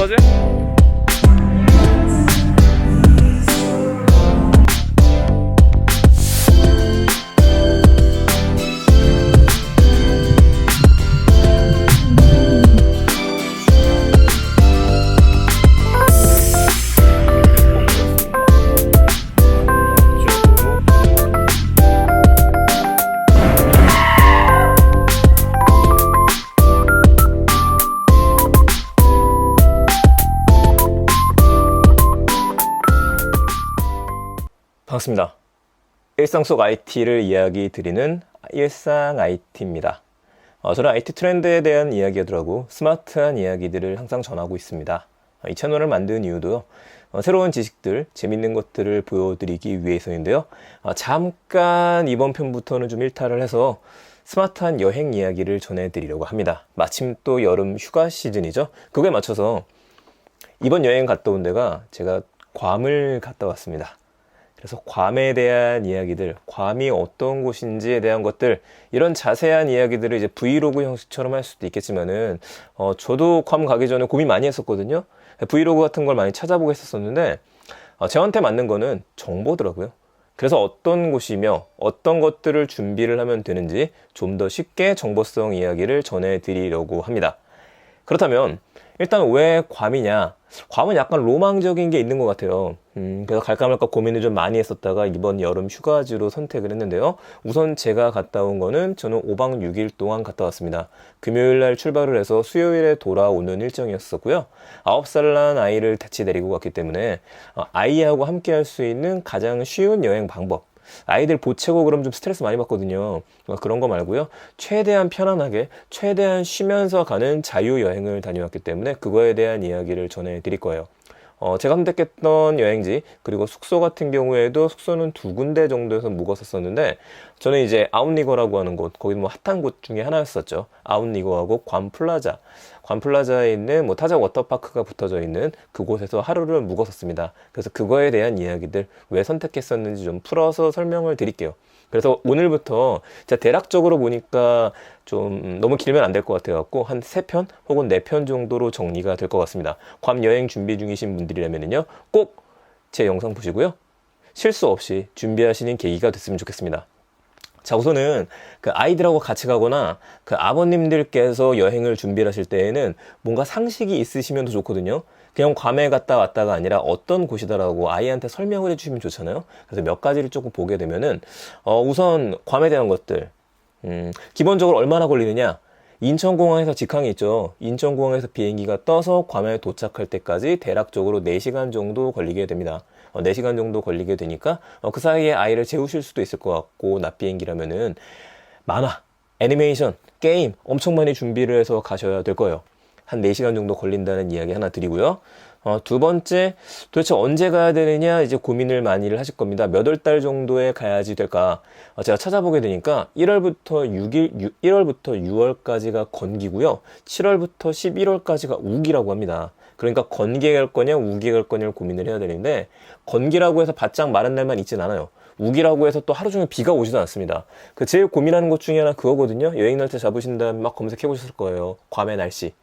거지? 반갑습니다. 일상 속 IT를 이야기 드리는 일상 IT입니다. 저는 IT 트렌드에 대한 이야기하더라고 스마트한 이야기들을 항상 전하고 있습니다. 이 채널을 만든 이유도 새로운 지식들, 재밌는 것들을 보여드리기 위해서인데요. 잠깐 이번 편부터는 좀 일탈을 해서 스마트한 여행 이야기를 전해드리려고 합니다. 마침 또 여름 휴가 시즌이죠. 그거에 맞춰서 이번 여행 갔다 온 데가 제가 괌을 갔다 왔습니다. 그래서 괌에 대한 이야기들, 괌이 어떤 곳인지에 대한 것들, 이런 자세한 이야기들을 이제 브이로그 형식처럼 할 수도 있겠지만은, 저도 괌 가기 전에 고민 많이 했었거든요. 브이로그 같은 걸 많이 찾아보고 했었는데, 저한테 맞는 거는 정보더라고요. 그래서 어떤 곳이며 어떤 것들을 준비를 하면 되는지 좀 더 쉽게 정보성 이야기를 전해드리려고 합니다. 그렇다면, 일단 왜 괌이냐? 괌은 약간 로망적인 게 있는 것 같아요. 그래서 갈까 말까 고민을 좀 많이 했었다가 이번 여름 휴가지로 선택을 했는데요. 우선 제가 갔다 온 거는 저는 5박 6일 동안 갔다 왔습니다. 금요일 날 출발을 해서 수요일에 돌아오는 일정이었었고요. 9살 난 아이를 같이 데리고 갔기 때문에 아이하고 함께 할 수 있는 가장 쉬운 여행 방법. 아이들 보채고 그럼 좀 스트레스 많이 받거든요. 그런 거 말고요. 최대한 편안하게, 최대한 쉬면서 가는 자유여행을 다녀왔기 때문에 그거에 대한 이야기를 전해드릴 거예요. 제가 선택했던 여행지, 그리고 숙소 같은 경우에도 숙소는 2군데 정도에서 묵었었는데, 저는 이제 아웃리거라고 하는 곳, 거기 뭐 핫한 곳 중에 하나였었죠. 아웃리거하고 괌플라자. 괌플라자에 있는 뭐 타자 워터파크가 붙어져 있는 그곳에서 하루를 묵었었습니다. 그래서 그거에 대한 이야기들, 왜 선택했었는지 좀 풀어서 설명을 드릴게요. 그래서 오늘부터 제가 대략적으로 보니까 좀 너무 길면 안 될 것 같아갖고 한 3편 혹은 4편 정도로 정리가 될 것 같습니다. 괌 여행 준비 중이신 분들이라면요, 꼭 제 영상 보시고요, 실수 없이 준비하시는 계기가 됐으면 좋겠습니다. 자, 우선은 그 아이들하고 같이 가거나 그 아버님들께서 여행을 준비를 하실 때에는 뭔가 상식이 있으시면 더 좋거든요. 그냥 괌에 갔다 왔다가 아니라 어떤 곳이다라고 아이한테 설명을 해주시면 좋잖아요. 그래서 몇 가지를 조금 보게 되면은, 우선 괌에 대한 것들, 기본적으로 얼마나 걸리느냐? 인천공항에서 직항이 있죠. 인천공항에서 비행기가 떠서 괌에 도착할 때까지 대략적으로 4시간 정도 걸리게 됩니다. 4시간 정도 걸리게 되니까 그 사이에 아이를 재우실 수도 있을 것 같고, 낮 비행기라면은 만화, 애니메이션, 게임 엄청 많이 준비를 해서 가셔야 될 거예요. 한 4시간 정도 걸린다는 이야기 하나 드리고요. 두 번째, 도대체 언제 가야 되느냐 이제 고민을 많이들 하실 겁니다. 몇 월 달 정도에 가야지 될까? 제가 찾아보게 되니까 1월부터 6월까지가 건기고요. 7월부터 11월까지가 우기라고 합니다. 그러니까 건기에 갈 거냐 우기에 갈 거냐를 고민을 해야 되는데, 건기라고 해서 바짝 마른 날만 있진 않아요. 우기라고 해서 또 하루 종일 비가 오지도 않습니다. 그 제일 고민하는 것 중에 하나 그거거든요. 여행 날짜 잡으신 다음에 막 검색해 보셨을 거예요. 괌의 날씨.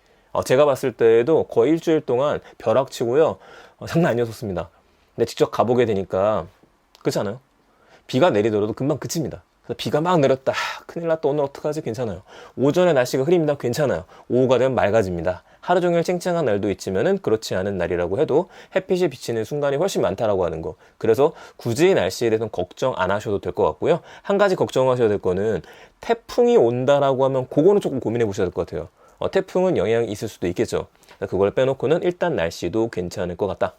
제가 봤을 때에도 거의 일주일 동안 벼락치고요. 장난 아니었습니다. 근데 직접 가보게 되니까 그렇지 않아요? 비가 내리더라도 금방 그칩니다. 그래서 비가 막 내렸다. 큰일 났다. 오늘 어떡하지? 괜찮아요. 오전에 날씨가 흐립니다. 괜찮아요. 오후가 되면 맑아집니다. 하루 종일 쨍쨍한 날도 있지만은 그렇지 않은 날이라고 해도 햇빛이 비치는 순간이 훨씬 많다라고 하는 거. 그래서 굳이 날씨에 대해서는 걱정 안 하셔도 될 것 같고요. 한 가지 걱정하셔야 될 거는 태풍이 온다라고 하면 그거는 조금 고민해 보셔야 될 것 같아요. 태풍은 영향이 있을 수도 있겠죠. 그걸 빼놓고는 일단 날씨도 괜찮을 것 같다.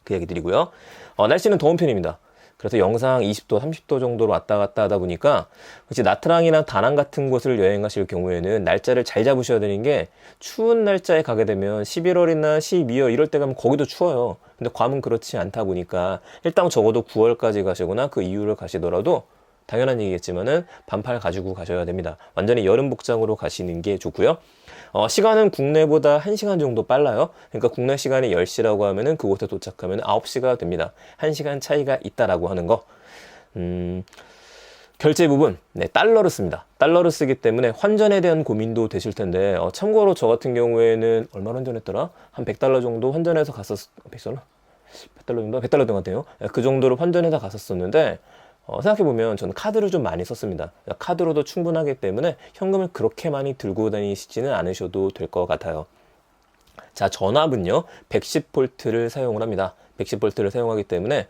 그 얘기 드리고요. 날씨는 더운 편입니다. 그래서 영상 20도, 30도 정도로 왔다 갔다 하다 보니까 혹시 나트랑이나 다낭 같은 곳을 여행하실 경우에는 날짜를 잘 잡으셔야 되는 게, 추운 날짜에 가게 되면 11월이나 12월 이럴 때 가면 거기도 추워요. 근데 괌은 그렇지 않다 보니까 일단 적어도 9월까지 가시거나 그 이후를 가시더라도 당연한 얘기겠지만은 반팔 가지고 가셔야 됩니다. 완전히 여름 복장으로 가시는 게 좋고요. 시간은 국내보다 1시간 정도 빨라요. 그러니까 국내 시간이 10시라고 하면은 그곳에 도착하면 9시가 됩니다. 1시간 차이가 있다라고 하는 거. 결제 부분, 네, 달러를 씁니다. 달러를 쓰기 때문에 환전에 대한 고민도 되실 텐데, 참고로 저 같은 경우에는 얼마나 환전했더라? 한 100달러 정도 환전해서 100달러? 100달러 정도? 100달러 된 것 같아요. 그 정도로 환전해서 갔었었는데, 생각해보면 저는 카드를 좀 많이 썼습니다. 카드로도 충분하기 때문에 현금을 그렇게 많이 들고 다니시지는 않으셔도 될 것 같아요. 자, 전압은요, 110V를 사용을 합니다. 110V를 사용하기 때문에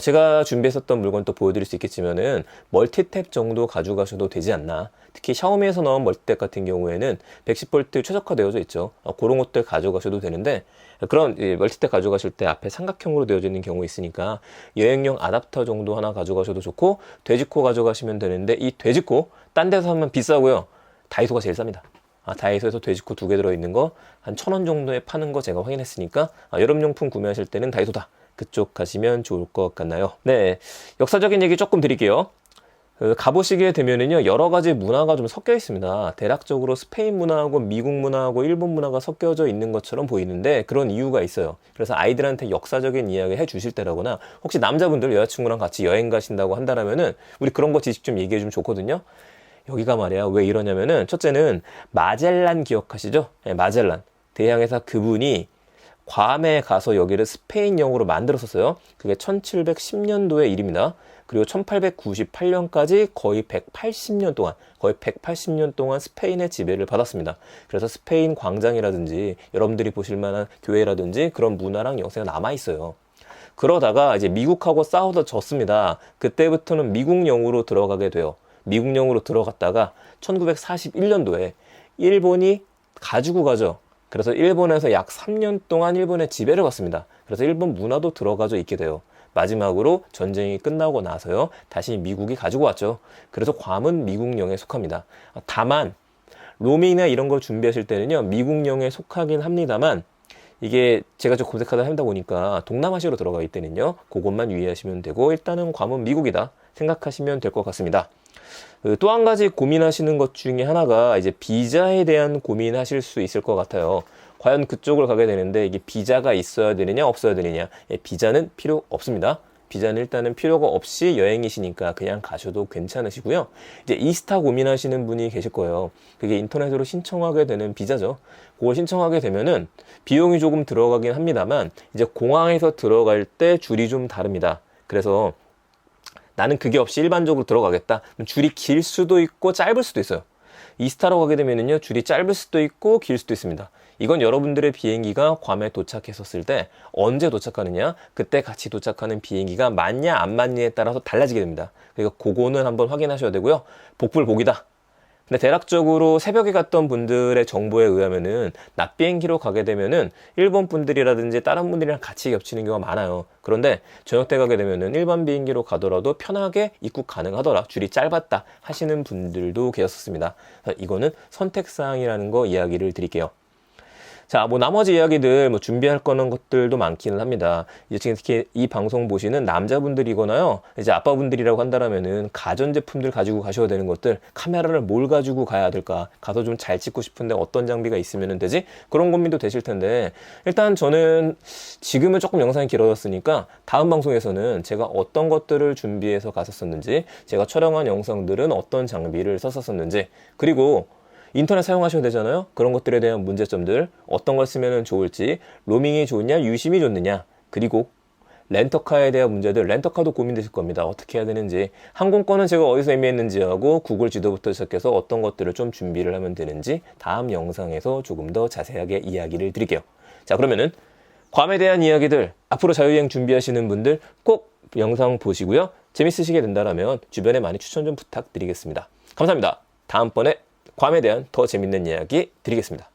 제가 준비했었던 물건 또 보여드릴 수 있겠지만은 멀티탭 정도 가져가셔도 되지 않나. 특히 샤오미에서 나온 멀티탭 같은 경우에는 110V 최적화되어져 있죠. 그런 것들 가져가셔도 되는데, 그런 멀티탭 가져가실 때 앞에 삼각형으로 되어져 있는 경우 있으니까 여행용 아답터 정도 하나 가져가셔도 좋고, 돼지코 가져가시면 되는데, 이 돼지코 딴 데서 하면 비싸고요. 다이소가 제일 쌉니다. 다이소에서 돼지코 2개 들어있는 거 한 1,000원 정도에 파는 거 제가 확인했으니까 여름용품 구매하실 때는 다이소다. 그쪽 가시면 좋을 것 같나요? 네, 역사적인 얘기 조금 드릴게요. 가보시게 되면은요, 여러 가지 문화가 좀 섞여 있습니다. 대략적으로 스페인 문화하고 미국 문화하고 일본 문화가 섞여져 있는 것처럼 보이는데 그런 이유가 있어요. 그래서 아이들한테 역사적인 이야기 해 주실 때라거나 혹시 남자분들 여자친구랑 같이 여행 가신다고 한다라면은 우리 그런 거 지식 좀 얘기해 주면 좋거든요. 여기가 말이야 왜 이러냐면은, 첫째는 마젤란 기억하시죠? 네, 마젤란 대항해사 그분이 괌에 가서 여기를 스페인령으로 만들었었어요. 그게 1710년도의 일입니다. 그리고 1898년까지 거의 180년 동안 스페인의 지배를 받았습니다. 그래서 스페인 광장이라든지 여러분들이 보실 만한 교회라든지 그런 문화랑 역사가 남아있어요. 그러다가 이제 미국하고 싸워서 졌습니다. 그때부터는 미국령으로 들어가게 돼요. 미국령으로 들어갔다가 1941년도에 일본이 가지고 가죠. 그래서 일본에서 약 3년 동안 일본의 지배를 받습니다. 그래서 일본 문화도 들어가져 있게 돼요. 마지막으로 전쟁이 끝나고 나서요, 다시 미국이 가지고 왔죠. 그래서 괌은 미국령에 속합니다. 다만 로밍이나 이런 걸 준비하실 때는요, 미국령에 속하긴 합니다만, 이게 제가 좀 검색하다 하다 보니까 동남아시아로 들어가 있다는요, 그것만 유의하시면 되고, 일단은 괌은 미국이다 생각하시면 될 것 같습니다. 또 한 가지 고민하시는 것 중에 하나가 이제 비자에 대한 고민하실 수 있을 것 같아요. 과연 그쪽을 가게 되는데 이게 비자가 있어야 되느냐 없어야 되느냐. 비자는 필요 없습니다. 비자는 일단은 필요가 없이 여행이시니까 그냥 가셔도 괜찮으시고요. 이제 이스타 고민하시는 분이 계실 거예요. 그게 인터넷으로 신청하게 되는 비자죠. 그걸 신청하게 되면은 비용이 조금 들어가긴 합니다만, 이제 공항에서 들어갈 때 줄이 좀 다릅니다. 그래서 나는 그게 없이 일반적으로 들어가겠다. 줄이 길 수도 있고 짧을 수도 있어요. 이스타로 가게 되면은요, 줄이 짧을 수도 있고 길 수도 있습니다. 이건 여러분들의 비행기가 괌에 도착했었을 때 언제 도착하느냐, 그때 같이 도착하는 비행기가 맞냐 안 맞냐에 따라서 달라지게 됩니다. 그러니까 그거는 한번 확인하셔야 되고요. 복불복이다. 근데 대략적으로 새벽에 갔던 분들의 정보에 의하면은 낮 비행기로 가게 되면은 일본 분들이라든지 다른 분들이랑 같이 겹치는 경우가 많아요. 그런데 저녁 때 가게 되면은 일반 비행기로 가더라도 편하게 입국 가능하더라, 줄이 짧았다 하시는 분들도 계셨습니다. 이거는 선택사항이라는 거 이야기를 드릴게요. 자, 나머지 이야기들 준비할 거는 것들도 많기는 합니다. 이제 지금 특히 이 방송 보시는 남자분들이거나요, 이제 아빠분들이라고 한다면은 가전제품들 가지고 가셔야 되는 것들, 카메라를 뭘 가지고 가야 될까? 가서 좀 잘 찍고 싶은데 어떤 장비가 있으면 되지? 그런 고민도 되실 텐데, 일단 저는 지금은 조금 영상이 길어졌으니까 다음 방송에서는 제가 어떤 것들을 준비해서 갔었었는지, 제가 촬영한 영상들은 어떤 장비를 썼었는지, 그리고 인터넷 사용하셔야 되잖아요. 그런 것들에 대한 문제점들, 어떤 걸 쓰면 좋을지, 로밍이 좋으냐 유심이 좋느냐, 그리고 렌터카에 대한 문제들, 렌터카도 고민되실 겁니다. 어떻게 해야 되는지, 항공권은 제가 어디서 예매했는지 하고 구글 지도부터 시작해서 어떤 것들을 좀 준비를 하면 되는지 다음 영상에서 조금 더 자세하게 이야기를 드릴게요. 자, 그러면은 괌에 대한 이야기들, 앞으로 자유여행 준비하시는 분들 꼭 영상 보시고요. 재밌으시게 된다면 주변에 많이 추천 좀 부탁드리겠습니다. 감사합니다. 다음번에 괌에 대한 더 재밌는 이야기 드리겠습니다.